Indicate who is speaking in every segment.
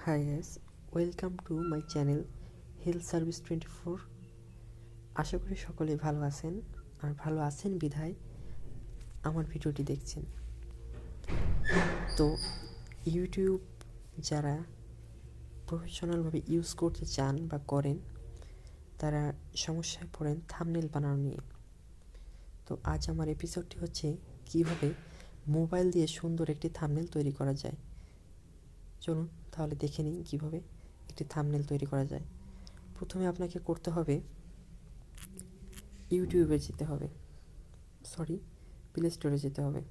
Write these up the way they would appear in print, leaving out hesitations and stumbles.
Speaker 1: Hi guys, welcome to my channel Health Service 24। আশা করি সকলেই ভালো আছেন আর ভালো আছেন বিধায় আমার ভিডিওটি দেখছেন। তো ইউটিউব যারা প্রফেশনালভাবে ইউজ করতে চান বা করেন তারা সমস্যায় পড়েন থাম্বনেল বানানো নিয়ে। তো আজ আমার এপিসোডটি হচ্ছে কিভাবে মোবাইল দিয়ে সুন্দর একটি থাম্বনেল তৈরি করা যায়। চলুন তাহলে দেখে নিই কীভাবে একটি থাম্বনেল তৈরি করা যায়। প্রথমে আপনাকে করতে হবে ইউটিউবে যেতে হবে, প্লে স্টোরে যেতে হবে।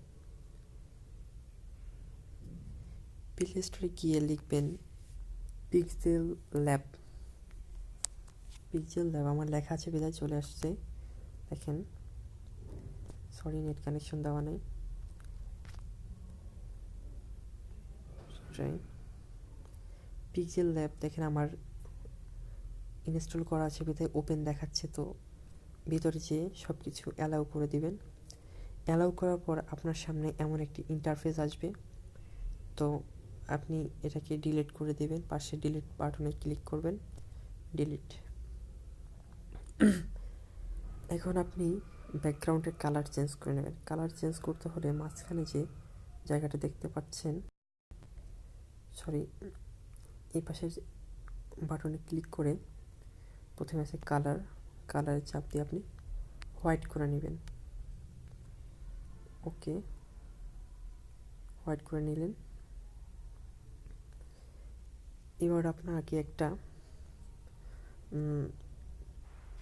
Speaker 1: প্লে স্টোরে গিয়ে লিখবেন পিক্সেল ল্যাব। আমার লেখা আছে বিদায় চলে আসছে, দেখেন। নেট কানেকশন দেওয়া নেই। পিক্সেল ল্যাব দেখেন আমার ইনস্টল করা আছে বিদায় ওপেন দেখাচ্ছে। তো ভিতরে যেয়ে সব কিছু অ্যালাউ করে দিবেন। অ্যালাউ করার পর আপনার সামনে এমন একটি ইন্টারফেস আসবে। তো আপনি এটাকে ডিলিট করে দেবেন, পাশে ডিলিট বাটনে ক্লিক করবেন, ডিলিট। এখন আপনি ব্যাকগ্রাউন্ডের কালার চেঞ্জ করে নেবেন। কালার চেঞ্জ করতে হলে মাঝখানে যে জায়গাটা দেখতে পাচ্ছেন, এই পাশের বাটনে ক্লিক করে প্রথমে আছে কালারের চাপ দিয়ে আপনি হোয়াইট করে নেবেন। ওকে, হোয়াইট করে নিলেন। এবার আপনাকে একটা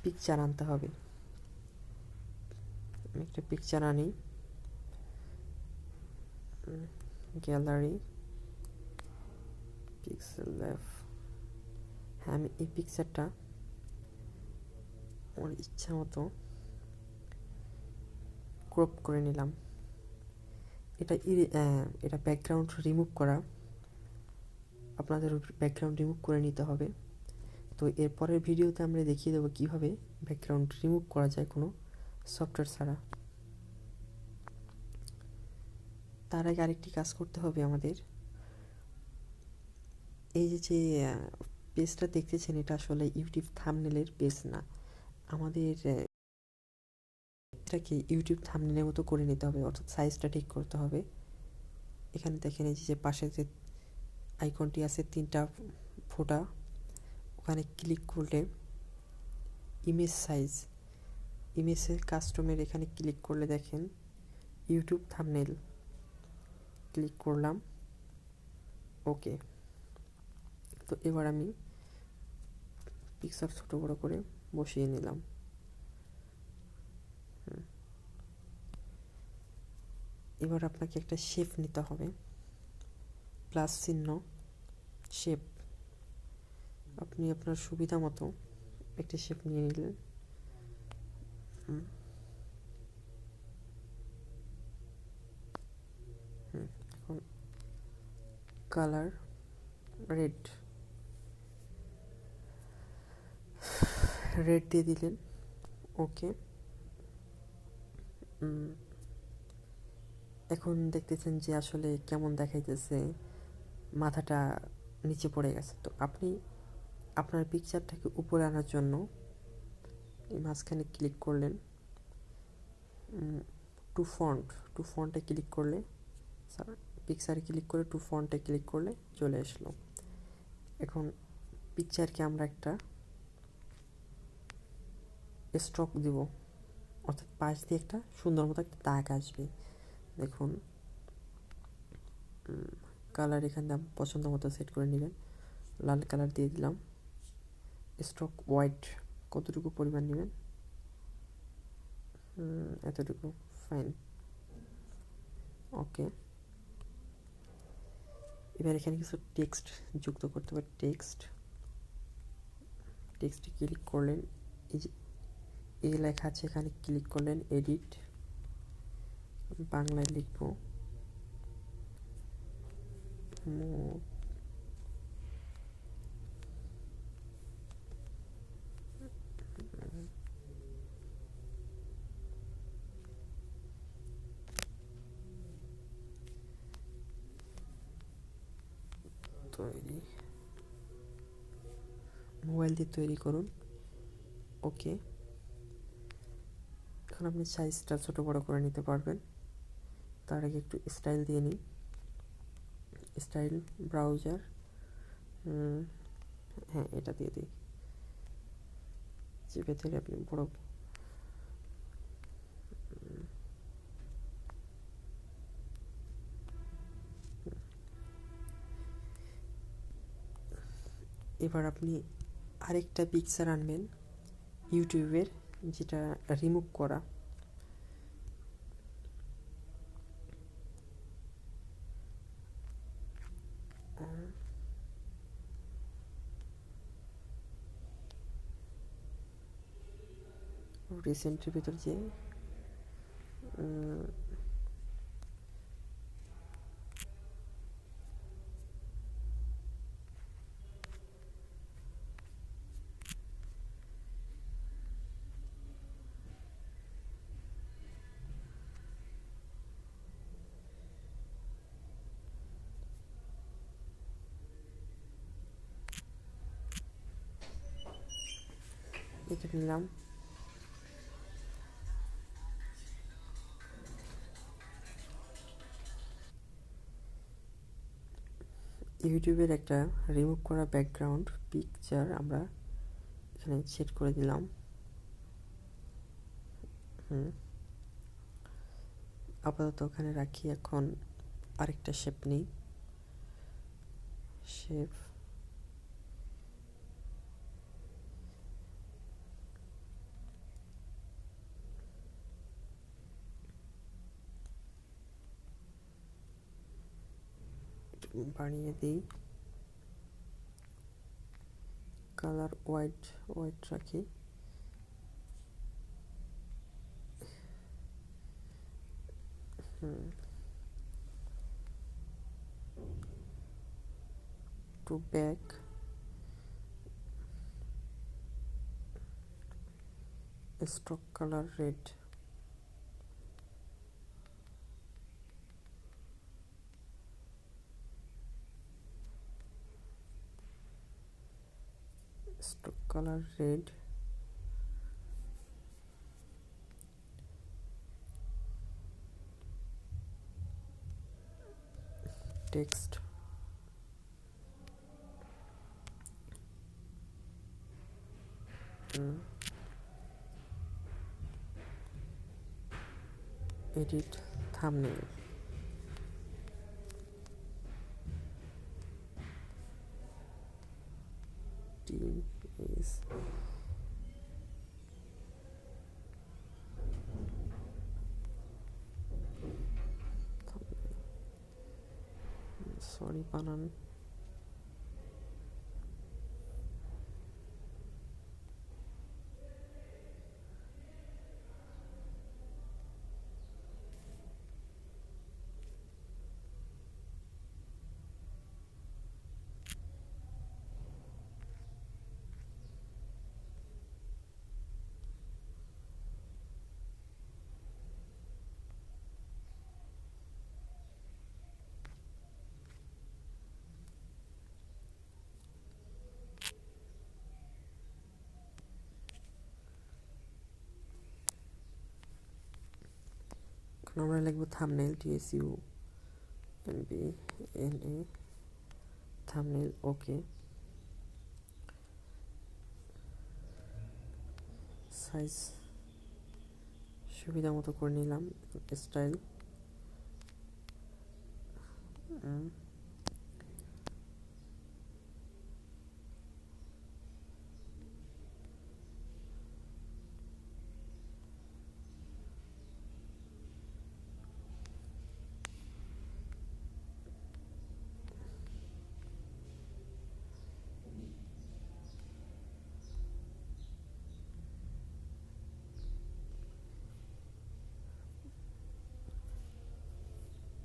Speaker 1: পিকচার আনতে হবে। আমি একটা পিকচার আনি, গ্যালারি পিক্সেল ল্যাব। হ্যাঁ, আমি এই পিকচারটা আমার ইচ্ছা মতো ক্রপ করে নিলাম। এটা ব্যাকগ্রাউন্ড রিমুভ করা, আপনাদের ব্যাকগ্রাউন্ড রিমুভ করে নিতে হবে। তো এরপরের ভিডিওতে আমরা দেখিয়ে দেবো কীভাবে ব্যাকগ্রাউন্ড রিমুভ করা যায় কোনো সফটওয়্যার ছাড়া। তার আগে আরেকটি কাজ করতে হবে আমাদের। এই যে পেজটা দেখতেছেন, এটা আসলে ইউটিউব থাম্বনেলের পেজ না। আমাদের এটাকে ইউটিউব থাম্বনেলের মতো করে নিতে হবে, অর্থাৎ সাইজটা ঠিক করতে হবে। এখানে দেখেন এই যে পাশে যে আইকনটি আছে তিনটা ফোঁটা, ওখানে ক্লিক করলে ইমেজের কাস্টমের এখানে ক্লিক করলে দেখেন ইউটিউব থাম্বনেল, ক্লিক করলাম। ওকে, তো এবার আমি পিকচার ছোট বড় করে বসিয়ে নিলাম। এবার আপনাকে একটা শেপ নিতে হবে, প্লাস চিহ্ন, শেপ। আপনি আপনার সুবিধা মতো একটা শেপ নিয়ে নিলেন। এখন কালার রেড দিয়ে দিলেন। ওকে, এখন দেখতেছেন যে আসলে কেমন দেখাইতেছে, মাথাটা নিচে পড়ে গেছে। তো আপনি আপনার পিকচারটাকে উপরে আনার জন্য এই মাঝখানে ক্লিক করলেন, টু ফন্টে ক্লিক করলে, পিকচারে ক্লিক করে টু ফন্টে ক্লিক করলে চলে আসলো। এখন পিকচারকে আমরা একটা স্ট্রোক দিব, অর্থাৎ পাশ দিয়ে একটা সুন্দর মতো একটা দাগ আসবে। দেখুন, কালার এখানে পছন্দ মতো সেট করে নেবেন। লাল কালার দিয়ে দিলাম। স্ট্রোক হোয়াইট কতটুকু পরিমাণ নেবেন, এতটুকু, ফাইন। ওকে, এবার এখানে কিছু টেক্সট যুক্ত করতে হবে। টেক্সটে ক্লিক করলেন, এই লেখা আছে, এখানে ক্লিক করলেন, এডিট, বাংলায় লিখব তৈরি মোবাইল দিয়ে তৈরি করুন। ওকে, এখন আপনি সাইজটা ছোটো বড়ো করে নিতে পারবেন। তার আগে একটু স্টাইল দিয়ে নিই। স্টাইল ব্রাউজার, হ্যাঁ এটা দিয়ে দিই। চেপে থেকে আপনি বড় এবার আপনি আরেকটা পিকচার আনবেন ইউটিউবের, যেটা রিমুভ করা। রিসেন্টের ভিতর যে এটা নিলাম। ইউটিউবের একটা রিমুভ করা ব্যাকগ্রাউন্ড পিকচার আমরা এখানে সেট করে দিলাম। আপাতত ওখানে রাখি। এখন আরেকটা শেপ নিই। শেপ বানিয়ে দিই। কালার হোয়াইট রাখি। To back, stroke colour red. Stroke colour red. Text edit thumbnail. TS sorry বানান। এখন আমরা লিখব থাম্বনেল, TSUMBNA থাম্বনেল। ওকে, সাইজ সুবিধা মতো করে নিলাম। স্টাইল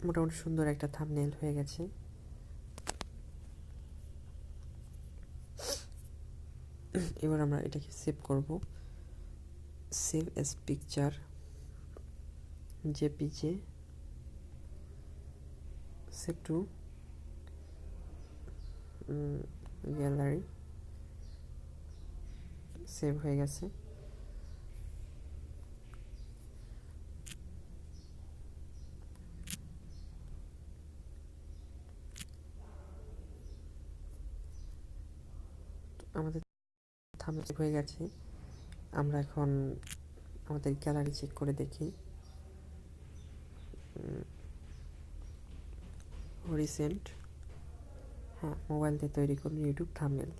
Speaker 1: মোটামুটি সুন্দর একটা থাম্বনেল হয়ে গেছে। এবার আমরা এটাকে সেভ করব। Save S picture, JPJ, save two gallery. Save হয়ে গেছে। আমাদের থাম্বনেল সেভ হয়ে গেছে। আমরা এখন আমাদের গ্যালারি চেক করে দেখি। রিসেন্ট, হ্যাঁ, মোবাইল দিয়ে তৈরি করুন ইউটিউব থাম্বনেল।